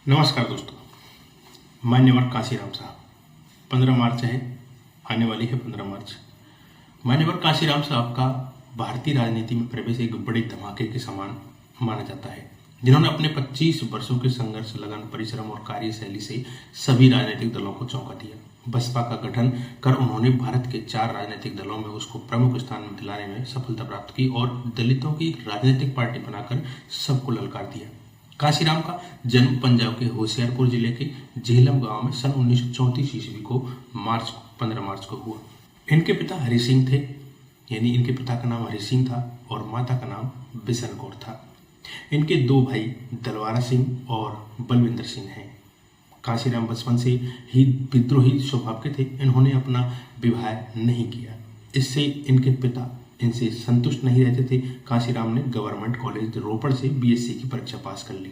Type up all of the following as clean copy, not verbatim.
नमस्कार दोस्तों, मान्यवर काशीराम साहब। 15 मार्च है, आने वाली है 15 मार्च। मान्यवर काशीराम साहब का भारतीय राजनीति में प्रवेश एक बड़े धमाके के समान माना जाता है, जिन्होंने अपने 25 वर्षों के संघर्ष, लगन, परिश्रम और कार्यशैली से सभी राजनीतिक दलों को चौंका दिया। बसपा का गठन कर उन्होंने भारत के 4 राजनीतिक दलों में उसको प्रमुख स्थान में दिलाने में सफलता प्राप्त की और दलितों की राजनीतिक पार्टी बनाकर सबको ललकार दिया। काशीराम का जन्म पंजाब के होशियारपुर जिले के झेलम गांव में सन 1934 ईस्वी को 15 मार्च को हुआ। इनके पिता हरि सिंह थे, यानी इनके पिता का नाम हरि सिंह था और माता का नाम बिशन कौर था। इनके 2 भाई दलवारा सिंह और बलविंदर सिंह हैं। काशीराम बचपन से ही विद्रोही स्वभाव के थे। इन्होंने अपना विवाह नहीं किया, इससे इनके पिता इनसे संतुष्ट नहीं रहते थे। काशीराम ने गवर्नमेंट कॉलेज रोपड़ से बीएससी की परीक्षा पास कर ली।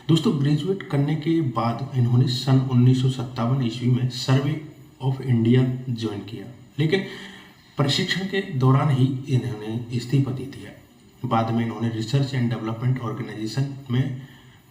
दोस्तों, ग्रेजुएट करने के बाद इन्होंने सन 1957 ईस्वी में सर्वे ऑफ इंडिया ज्वाइन किया, लेकिन प्रशिक्षण के दौरान ही इन्होंने इस्तीफा दे दिया। बाद में इन्होंने रिसर्च एंड डेवलपमेंट ऑर्गेनाइजेशन में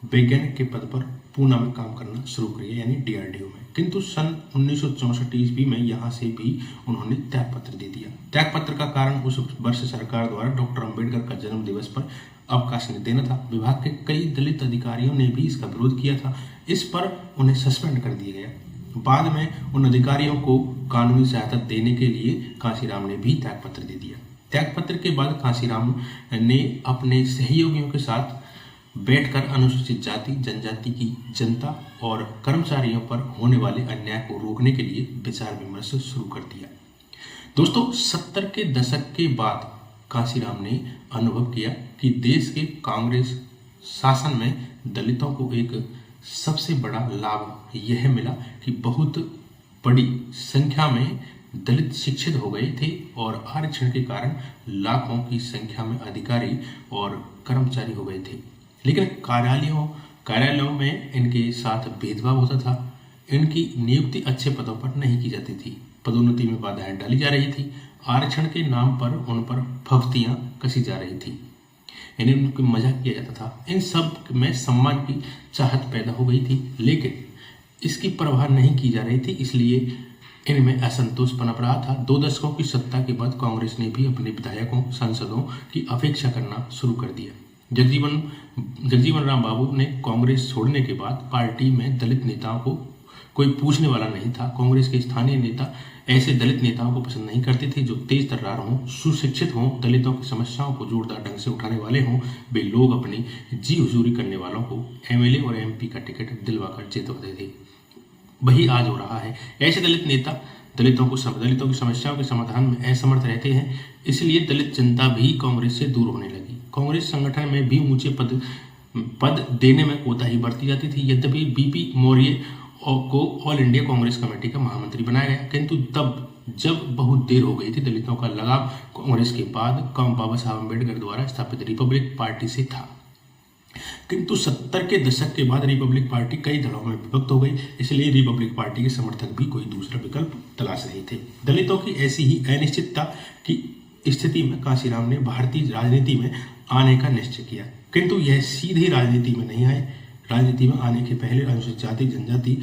वैज्ञानिक के पद पर पूना में काम करना शुरू किया, यानी डीआरडीओ में। किंतु सन 1964 ईस्वी में यहाँ से भी उन्होंने त्यागपत्र दे दिया। त्यागपत्र का कारण उस वर्ष सरकार द्वारा डॉक्टर अंबेडकर का जन्म दिवस पर अवकाश नहीं देना था। विभाग के कई दलित अधिकारियों ने भी इसका विरोध किया था। इस पर उन्हें सस्पेंड कर दिया गया। बाद में उन अधिकारियों को कानूनी सहायता देने के लिए काशीराम ने भी त्यागपत्र दे दिया। त्यागपत्र के बाद काशीराम ने अपने सहयोगियों के साथ बैठकर अनुसूचित जाति, जनजाति की जनता और कर्मचारियों पर होने वाले अन्याय को रोकने के लिए विचार विमर्श शुरू कर दिया। दोस्तों, 70 के दशक के बाद काशीराम ने अनुभव किया कि देश के कांग्रेस शासन में दलितों को एक सबसे बड़ा लाभ यह मिला कि बहुत बड़ी संख्या में दलित शिक्षित हो गए थे और आरक्षण के कारण लाखों की संख्या में अधिकारी और कर्मचारी हो गए थे। लेकिन कार्यालयों में इनके साथ भेदभाव होता था। इनकी नियुक्ति अच्छे पदों पर नहीं की जाती थी। पदोन्नति में बाधाएं डाली जा रही थी। आरक्षण के नाम पर उन पर फफ्तियां कसी जा रही थी, यानी उनकी मजाक किया जाता था। इन सब में सम्मान की चाहत पैदा हो गई थी, लेकिन इसकी परवाह नहीं की जा रही थी, इसलिए इनमें असंतोष पनप रहा था। 2 दशकों की सत्ता के बाद कांग्रेस ने भी अपने विधायकों, सांसदों की अपेक्षा करना शुरू कर दिया। जगजीवन राम बाबू ने कांग्रेस छोड़ने के बाद पार्टी में दलित नेताओं को कोई पूछने वाला नहीं था। कांग्रेस के स्थानीय नेता ऐसे दलित नेताओं को पसंद नहीं करते थे जो तेज तर्रार हों, सुशिक्षित हों, दलितों की समस्याओं को जोरदार ढंग से उठाने वाले हों। वे लोग अपनी जी हुजूरी करने वालों को एमएलए और एमपी का टिकट दिलवाकर जितवाते थे। वही आज हो रहा है। ऐसे दलित नेता दलितों की समस्याओं के समाधान में असमर्थ रहते हैं, इसलिए दलित जनता भी कांग्रेस से दूर होने लगी। कांग्रेस संगठन में भी ऊंचे पद देने में कोताही बरती जाती थी। यद्यपि बीपी मौर्य को ऑल इंडिया कांग्रेस कमेटी का महामंत्री बनाया गया, किंतु तब जब बहुत देर हो गई थी, दलितों का लगाव कांग्रेस के बाद बाबा साहब अम्बेडकर द्वारा स्थापित रिपब्लिक पार्टी से था। किंतु 70 के दशक के बाद रिपब्लिक पार्टी कई दलों में विभक्त हो गई, इसलिए रिपब्लिक पार्टी के समर्थक भी कोई दूसरा विकल्प तलाश रहे थे। दलितों की ऐसी ही अनिश्चितता की स्थिति में काशीराम ने भारतीय राजनीति में आने का निश्चय किया, किंतु यह सीधी राजनीति में नहीं आए। राजनीति में आने के पहले अनुसूचित जाति, जनजाति,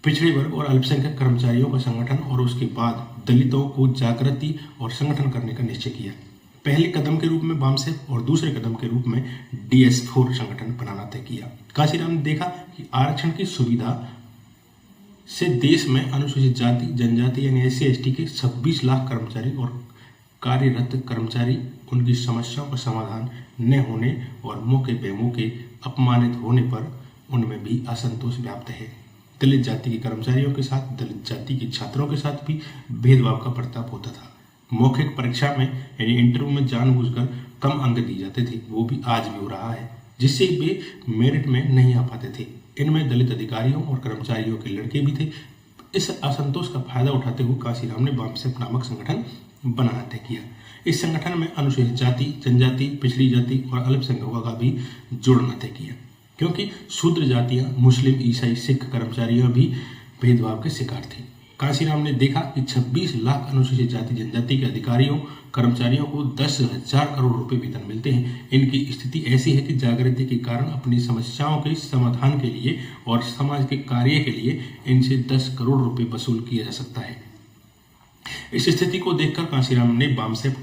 पिछड़े वर्ग और अल्पसंख्यक कर्मचारियों का संगठन और उसके बाद दलितों को जागृति और संगठन करने का निश्चय किया। पहले कदम के रूप में वामसेफ और दूसरे कदम के रूप में DS4 संगठन बनाना तय किया। काशीराम ने देखा कि आरक्षण की सुविधा से देश में अनुसूचित जाति, जनजाति यानी SC/ST के 26 लाख कर्मचारी और कार्यरत कर्मचारी उनकी समस्याओं का समाधान न होने और मौके बेमौके अपमानित होने पर उनमें भी असंतोष व्याप्त है। दलित जाति के कर्मचारियों के साथ दलित जाति के छात्रों के साथ भी भेदभाव का बर्ताव होता था। मौखिक परीक्षा में यानी इंटरव्यू में जानबूझकर कम अंक दिए जाते थे, वो भी आज भी हो रहा है, जिससे वे मेरिट में नहीं आ पाते थे। इनमें दलित अधिकारियों और कर्मचारियों के लड़के भी थे। इस असंतोष का फायदा उठाते हुए काशीराम ने वामसेफ नामक संगठन बनाना तय किया। इस संगठन में अनुसूचित जाति, जनजाति, पिछड़ी जाति और अल्पसंख्यकों का भी जोड़ना तय किया, क्योंकि शूद्र जातियां, मुस्लिम, ईसाई, सिख कर्मचारियां भी भेदभाव के शिकार थी। कांशीराम ने देखा कि 26 लाख अनुसूचित जाति जनजाति के अधिकारियों कर्मचारियों को 10,000 करोड़ रुपए वेतन मिलते हैं। इनकी स्थिति ऐसी है कि जागृति के कारण अपनी समस्याओं के समाधान के लिए और समाज के कार्य के लिए इनसे 10 करोड़ रुपए वसूल किया जा सकता है। इस स्थिति को देखकर कांशीराम ने BAMCEF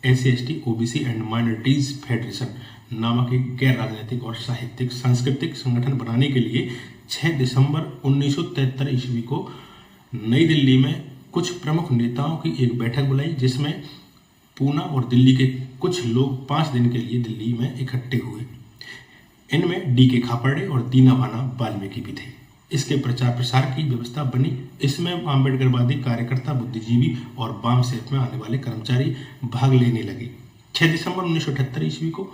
SC/ST OBC and minorities federation नामक एक गैर राजनीतिक और साहित्यिक सांस्कृतिक संगठन बनाने के लिए 6 दिसंबर 1973 ईस्वी को नई दिल्ली में कुछ प्रमुख नेताओं की एक बैठक बुलाई, जिसमें पूना और दिल्ली के कुछ लोग 5 दिन के लिए दिल्ली में इकट्ठे हुए। इनमें D.K. खापर्डे और दीनाभाना वाल्मीकि भी थे। इसके प्रचार प्रसार की व्यवस्था बनी। इसमें आम्बेडकरवादी कार्यकर्ता, बुद्धिजीवी और बामसेफ में आने वाले कर्मचारी भाग लेने लगे। 6 दिसंबर 1978 ईस्वी को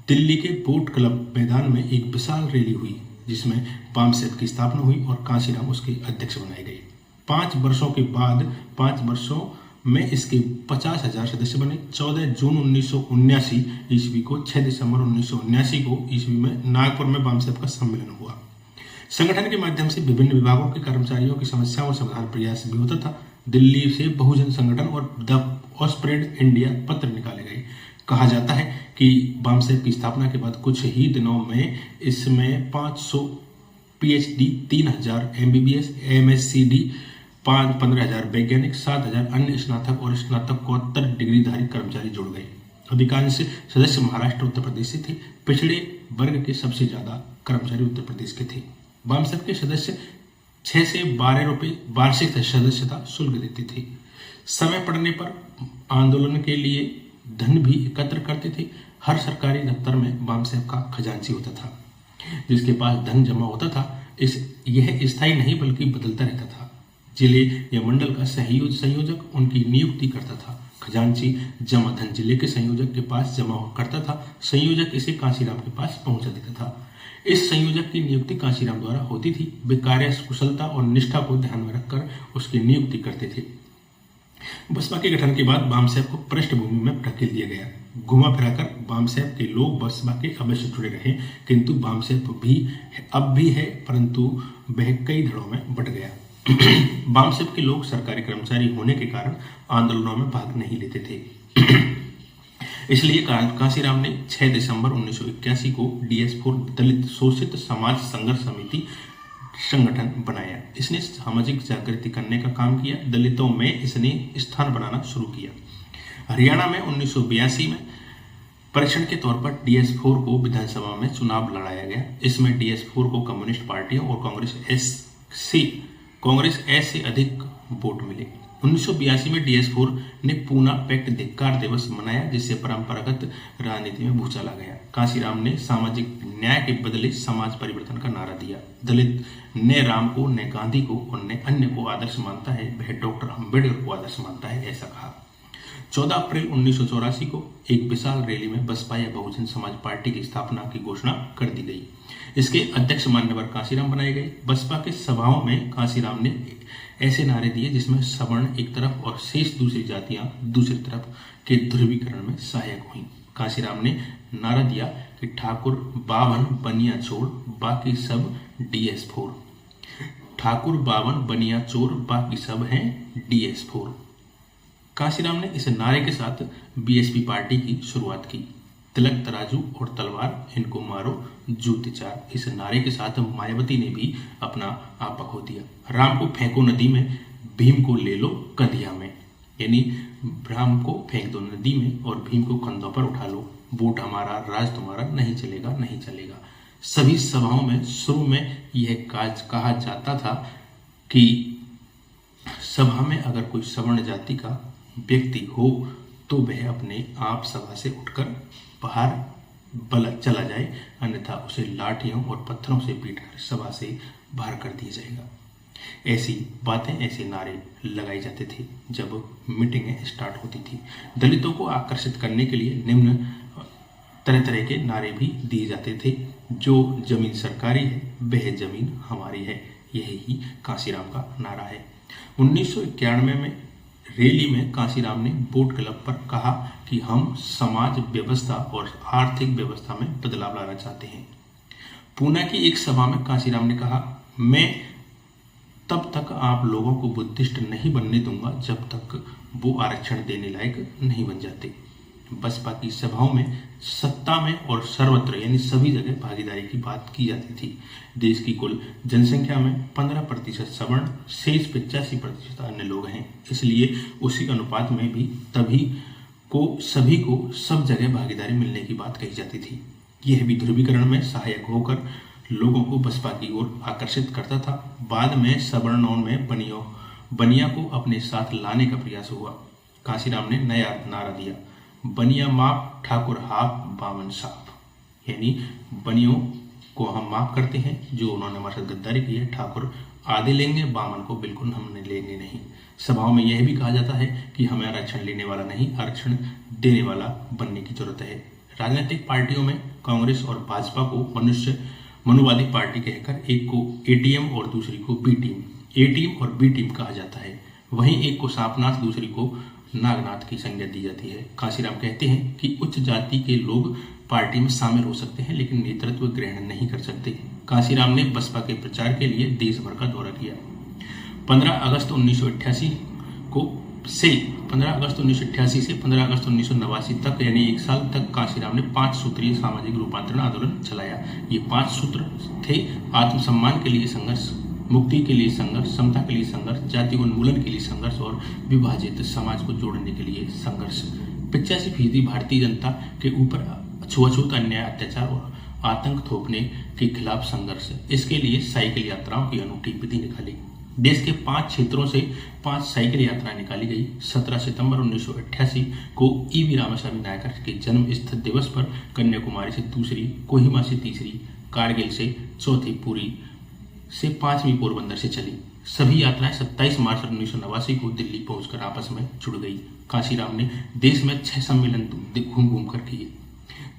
दिल्ली के बोट क्लब मैदान में एक विशाल रैली हुई, जिसमें बामसेफ की स्थापना हुई और कांशीराम उसके अध्यक्ष बनाए गए। 5 वर्षों के बाद 5 वर्षों में इसके 50,000 सदस्य बने। 14 जून 1979 ईस्वी को 6 दिसंबर 1979 को ईस्वी में नागपुर में बामसेफ का सम्मेलन हुआ। संगठन के माध्यम से विभिन्न विभागों के कर्मचारियों की समस्याओं और समाधान प्रयास भी होता था। दिल्ली से बहुजन संगठन और द ऑस्प्रेड इंडिया पत्र निकाले गए। कहा जाता है कि बामसेफ की स्थापना के बाद कुछ ही दिनों में इसमें 500 PhD, 3,000 MBBS, MSCD, 15,000 वैज्ञानिक, 7,000 अन्य स्नातक और स्नातकोत्तर डिग्रीधारी कर्मचारी जुड़ गए। अधिकांश सदस्य महाराष्ट्र, उत्तर प्रदेश से थे। पिछड़े वर्ग के सबसे ज्यादा कर्मचारी उत्तर प्रदेश के थे। बामसेफ के सदस्य 6 से 12 रुपये वार्षिक सदस्यता शुल्क देते थे। समय पड़ने पर आंदोलन के लिए धन भी एकत्र करते थे। हर सरकारी दफ्तर में बामसेफ का खजांची होता था, जिसके पास धन जमा होता था। यह स्थायी नहीं बल्कि बदलता रहता था। जिले या मंडल का संयोजक उनकी नियुक्ति करता था। खजांची जमा धन जिले के संयोजक के पास जमा करता था। संयोजक इसे कांशीराम के पास पहुंचा देता था। इस संयोजक की नियुक्ति कांशीराम द्वारा होती थी। वे कार्य कुशलता और निष्ठा को ध्यान में रखकर उसकी नियुक्ति करते थे। बसपा के गठन के बाद बामसेफ को पृष्ठभूमि में धकेल दिया गया। घुमा फिराकर बामसेफ के लोग बसपा के अवश्य जुड़े रहे, किंतु बामसेफ भी अब भी है, परंतु वह कई धड़ों में बट गया। बामसेफ के लोग सरकारी कर्मचारी होने के कारण आंदोलनों में भाग नहीं लेते थे। इसलिए कांशीराम ने 6 दिसंबर 1981 को DS4 दलित शोषित समाज संघर्ष समिति संगठन बनाया। इसने सामाजिक जागृति करने का काम किया। दलितों में इसने स्थान बनाना शुरू किया। हरियाणा में 1982 में परीक्षण के तौर पर DS4 को विधानसभा में चुनाव लड़ाया गया। इसमें DS4 को कम्युनिस्ट पार्टियों और कांग्रेस एस से अधिक वोट मिले। 1982 में DS4 ने पूना पैक्ट धिक्कार दिवस मनाया, जिससे परंपरागत राजनीति में भूचाल आ गया। कांशीराम ने सामाजिक न्याय के बदले समाज परिवर्तन का नारा दिया। दलित न राम को, न गांधी को और न अन्य को आदर्श मानता है, वह डॉक्टर अम्बेडकर को आदर्श मानता है, ऐसा कहा। 14 अप्रैल 1984 को एक विशाल रैली में बसपा या बहुजन समाज पार्टी की स्थापना की घोषणा कर दी गई। इसके अध्यक्ष मान्यवर कांशीराम बनाए गए। बसपा के सभाओं में कांशीराम ने ऐसे नारे दिए जिसमें सवर्ण एक तरफ और शेष दूसरी जातियां दूसरी तरफ के ध्रुवीकरण में सहायक हुई। कांशीराम ने नारा दिया कि ठाकुर बावन बनिया छोड़ बाकी सब DS4। ठाकुर बावन बनिया चोर बाकी सब हैं DS4। कांशीराम ने इस नारे के साथ BSP पार्टी की शुरुआत की। तिलक तराजू और तलवार, इनको मारो जूते चार। इस नारे के साथ मायावती ने भी अपना आपा खो दिया। राम को फेंको नदी में, भीम को ले लो कंधिया में, यानी राम को फेंक दो नदी में और भीम को कंधों पर उठा लो। वोट हमारा, राज तुम्हारा, नहीं चलेगा नहीं चलेगा। सभी सभाओं में शुरू में यह कहा जाता था कि सभा में अगर कोई सवर्ण जाति का व्यक्ति हो तो वह अपने आप सभा से उठकर बाहर चला जाए, अन्यथा उसे लाठियों और पत्थरों से पीटकर सभा से बाहर कर दिया जाएगा। ऐसी बातें, ऐसे नारे लगाए जाते थे जब मीटिंगें स्टार्ट होती थी। दलितों को आकर्षित करने के लिए निम्न तरह तरह के नारे भी दिए जाते थे। जो जमीन सरकारी है वह जमीन हमारी है, यही कांशीराम का नारा है। 1991 में रैली में कांशीराम ने बोट क्लब पर कहा कि हम समाज व्यवस्था और आर्थिक व्यवस्था में बदलाव लाना चाहते हैं। पूना की एक सभा में कांशीराम ने कहा, मैं तब तक आप लोगों को बुद्धिस्ट नहीं बनने दूंगा जब तक वो आरक्षण देने लायक नहीं बन जाते। बसपा की सभाओं में सत्ता में और सर्वत्र यानी सभी जगह भागीदारी की बात की जाती थी। देश की कुल जनसंख्या में 15% सवर्ण, शेष 85% अन्य लोग हैं। इसलिए उसी अनुपात में भी सभी को सब जगह भागीदारी मिलने की बात कही जाती थी। यह भी ध्रुवीकरण में सहायक होकर लोगों को बसपा की ओर आकर्षित करता था। बाद में सवर्णों में बनिया को अपने साथ लाने का प्रयास हुआ। कांशीराम ने नया नारा दिया, बनिया माफ ठाकुर हाफ बामन साफ, यानी बनियों को हम माफ करते हैं जो उन्होंने हमारे साथ गद्दारी की है, ठाकुर आधे लेंगे, बामन को बिल्कुल हमने लेंगे नहीं। सभाओं में यह भी कहा जाता है कि हमें आरक्षण लेने वाला नहीं, आरक्षण देने वाला बनने की जरूरत है। राजनीतिक पार्टियों में कांग्रेस और भाजपा को मनुवादी पार्टी कहकर एक को ए टीम और दूसरी को बी टीम, ए टीम और बी टीम कहा जाता है। वहीं एक को सांपनाथ, दूसरी को नागनाथ की संज्ञा दी जाती है। कांशीराम कहते हैं कि उच्च जाति के लोग पार्टी में शामिल हो सकते हैं लेकिन नेतृत्व ग्रहण नहीं कर सकते। कांशीराम ने बसपा के प्रचार के लिए देश भर का दौरा किया। 15 अगस्त 1988 से 15 अगस्त 1989 तक यानी एक साल तक कांशीराम ने 5 सूत्रीय सामाजिक रूपांतरण आंदोलन चलाया। ये 5 सूत्र थे: आत्मसम्मान के लिए संघर्ष, मुक्ति के लिए संघर्ष, समता के लिए संघर्ष, जाति उन्मूलन के लिए संघर्ष और विभाजित समाज को जोड़ने के लिए संघर्ष। 85% भारतीय जनता के ऊपर छुआछूत, अन्याय, अत्याचार और आतंक थोपने के खिलाफ संघर्ष। इसके लिए साइकिल यात्राओं की अनूठी विधि निकाली। देश के 5 क्षेत्रों से 5 साइकिल यात्राएं निकाली गई। 17 सितंबर 1988 को ईवी रामास्वामी नायकर के जन्म स्थल दिवस पर कन्याकुमारी से दूसरी, कोहिमा से तीसरी, कारगिल से चौथी, पुरी से 5वीं पोरबंदर से चली। सभी यात्राएं 27 मार्च 1989 को दिल्ली पहुंचकर आपस में जुड़ गई। कांशीराम ने देश में 6 सम्मेलन घूम कर किए।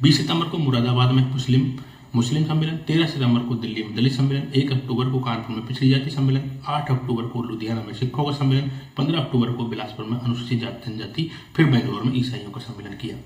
20 सितंबर को मुरादाबाद में मुस्लिम सम्मेलन, 13 सितंबर को दिल्ली में दलित सम्मेलन, 1 अक्टूबर को कानपुर में पिछड़ी जाति सम्मेलन, 8 अक्टूबर को लुधियाना में सिखों का सम्मेलन, 15 अक्टूबर को बिलासपुर में अनुसूचित जाति जनजाति, फिर बेंगलोर में ईसाइयों का सम्मेलन किया।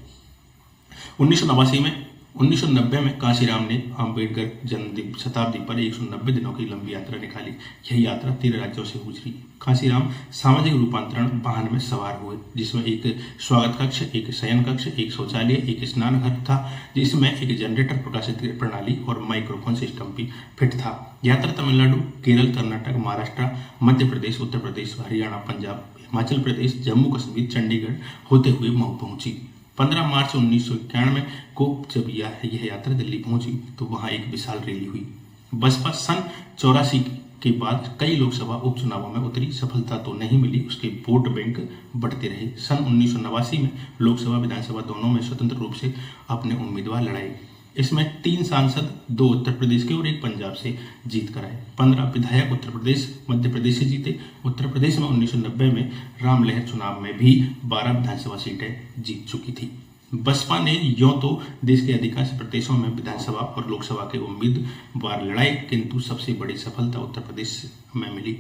1990 में कांशीराम ने अम्बेडकर जन्म शताब्दी पर 190 दिनों की लंबी यात्रा निकाली। यह यात्रा 13 राज्यों से गुजरी। कांशीराम सामाजिक रूपांतरण वाहन में सवार हुए, जिसमें एक स्वागत कक्ष, एक शयन कक्ष, एक शौचालय, एक स्नान घर था, जिसमें एक जनरेटर, प्रकाशित प्रणाली और माइक्रोफोन सिस्टम भी फिट था। यात्रा तमिलनाडु, केरल, कर्नाटक, महाराष्ट्र, मध्य प्रदेश, उत्तर प्रदेश, हरियाणा, पंजाब, हिमाचल प्रदेश, जम्मू कश्मीर, चंडीगढ़ होते हुए मऊ पहुंची। 15 मार्च 1991 को जब यह यात्रा दिल्ली पहुंची तो वहां एक विशाल रैली हुई। बसपा सन 84 के बाद कई लोकसभा उपचुनावों में उतरी, सफलता तो नहीं मिली, उसके वोट बैंक बढ़ते रहे। सन 1989 में लोकसभा विधानसभा दोनों में स्वतंत्र रूप से अपने उम्मीदवार लड़ाए। इसमें 3 सांसद, 2 उत्तर प्रदेश के और 1 पंजाब से जीत कर आए। 15 विधायक उत्तर प्रदेश, मध्य प्रदेश से जीते। उत्तर प्रदेश में 1990 में रामलहर चुनाव में भी 12 विधानसभा सीटें जीत चुकी थी। बसपा ने यूं तो देश के अधिकांश प्रदेशों में विधानसभा और लोकसभा के उम्मीदवार लड़ाए, किंतु सबसे बड़ी सफलता उत्तर प्रदेश में मिली।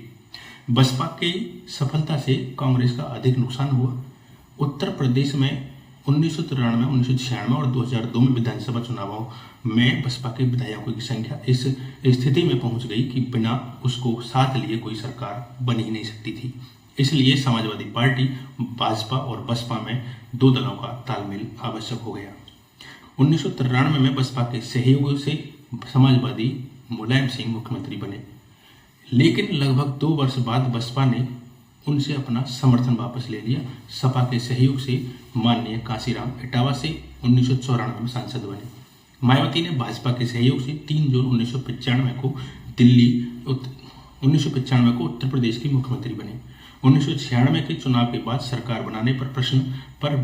बसपा की सफलता से कांग्रेस का अधिक नुकसान हुआ। उत्तर प्रदेश में 1993, 1996 और 2002 में विधानसभा चुनावों में बसपा के विधायकों की संख्या इस स्थिति में पहुंच गई कि बिना उसको साथ लिए कोई सरकार बन ही नहीं सकती थी। इसलिए समाजवादी पार्टी, भाजपा और बसपा में 2 दलों का तालमेल आवश्यक हो गया। 1993 में बसपा के सहयोग से समाजवादी मुलायम सिंह मुख्यमंत्री बने, लेकिन लगभग 2 वर्ष बाद बसपा ने उनसे अपना समर्थन वापस ले लिया। सपा के सहयोग से माननीय कांशीराम इटावा से 1994 में सांसद बने। मायावती ने भाजपा के सहयोग से 3 जून 1995 को उत्तर प्रदेश की मुख्यमंत्री बने। 1996 के चुनाव के बाद सरकार बनाने पर प्रश्न पर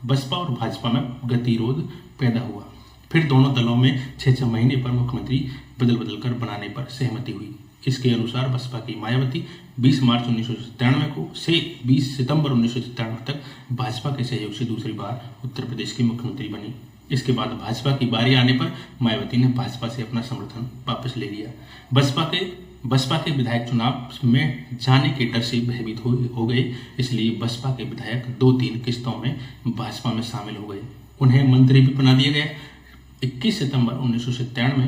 बसपा और भाजपा में गतिरोध पैदा हुआ। फिर दोनों दलों में 6-6 महीने पर मुख्यमंत्री बदल कर बनाने पर सहमति हुई। इसके अनुसार बसपा की मायावती 20 मार्च 1997 को से 20 सितंबर 1997 तक भाजपा के सहयोग से दूसरी बार उत्तर प्रदेश की मुख्यमंत्री बनी। इसके बाद भाजपा की बारी आने पर मायावती ने भाजपा से अपना समर्थन वापस ले लिया। बसपा के विधायक चुनाव में जाने के डर से भयभीत हो गए, इसलिए बसपा के विधायक 2-3 किस्तों में भाजपा में शामिल हो गए। उन्हें मंत्री भी बना दिया गया। 21 सितंबर 1997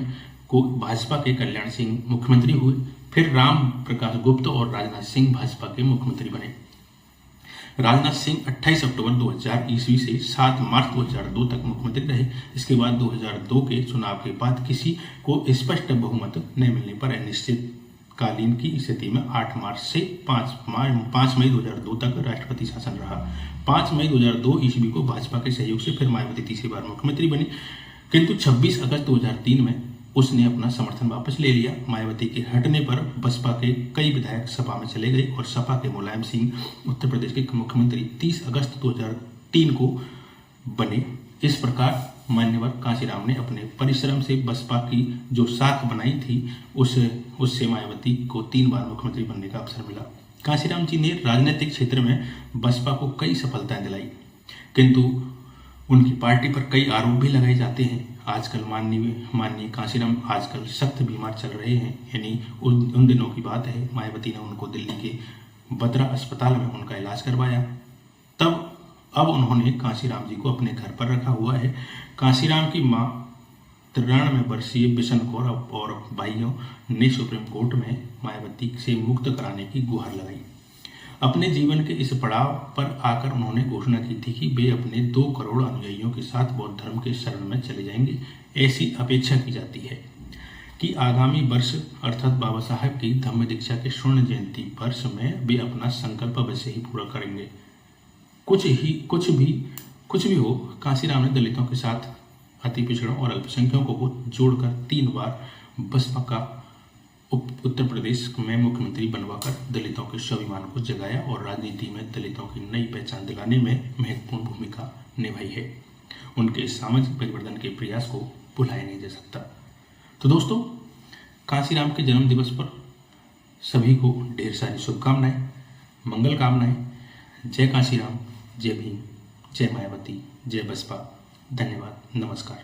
को भाजपा के कल्याण सिंह मुख्यमंत्री हुए। फिर राम प्रकाश गुप्त और राजनाथ सिंह भाजपा के मुख्यमंत्री बने। राजनाथ सिंह 28 अक्टूबर 2000 ईस्वी से 7 मार्च 2002 तक मुख्यमंत्री रहे। इसके बाद 2002 के चुनाव के बाद किसी को स्पष्ट बहुमत न मिलने पर अनिश्चितकालीन की स्थिति में 8 मार्च से 5 मई 2002 तक राष्ट्रपति शासन रहा। 5 मई 2002 ईस्वी को भाजपा के सहयोग से फिर मायावती तीसरी बार मुख्यमंत्री बनी, किंतु 26 अगस्त 2003 में उसने अपना समर्थन वापस ले लिया। मायावती के हटने पर बसपा के कई विधायक सपा में चले गए और सपा के मुलायम सिंह उत्तर प्रदेश के मुख्यमंत्री 30 अगस्त 2003 को बने। इस प्रकार मान्यवर कांशीराम ने अपने परिश्रम से बसपा की जो साख बनाई थी उससे मायावती को 3 बार मुख्यमंत्री बनने का अवसर मिला। कांशीराम जी ने राजनीतिक क्षेत्र में बसपा को कई सफलताएं दिलाई, किंतु उनकी पार्टी पर कई आरोप भी लगाए जाते हैं। आजकल माननीय कांशीराम आजकल सख्त बीमार चल रहे हैं, यानी उन दिनों की बात है। मायावती ने उनको दिल्ली के बत्रा अस्पताल में उनका इलाज करवाया। अब उन्होंने कांशीराम जी को अपने घर पर रखा हुआ है। कांशीराम की मां 93 वर्षीय बिशन कौर और भाइयों ने सुप्रीम कोर्ट में मायावती से मुक्त कराने की गुहार लगाई। अपने जीवन के इस पड़ाव पर आकर उन्होंने घोषणा की थी कि वे अपने 2 करोड़ अनुयायियों के साथ बौद्ध धर्म के शरण में चले जाएंगे। ऐसी अपेक्षा की जाती है कि आगामी वर्ष अर्थात बाबा साहब की धम्म दीक्षा के स्वर्ण जयंती वर्ष में वे अपना संकल्प वैसे ही पूरा करेंगे। कुछ भी हो, कांशीराम ने दलितों के साथ अति पिछड़ों और अल्पसंख्यकों को जोड़कर 3 बार बसपा का उत्तर प्रदेश में मुख्यमंत्री बनवाकर दलितों के स्वाभिमान को जगाया और राजनीति में दलितों की नई पहचान दिलाने में महत्वपूर्ण भूमिका निभाई है। उनके सामाजिक परिवर्तन के प्रयास को भुलाया नहीं जा सकता। तो दोस्तों, कांशीराम के जन्म दिवस पर सभी को ढेर सारी शुभकामनाएं, मंगल कामनाएं। जय कांशीराम, जय भीम, जय मायावती, जय बसपा। धन्यवाद, नमस्कार।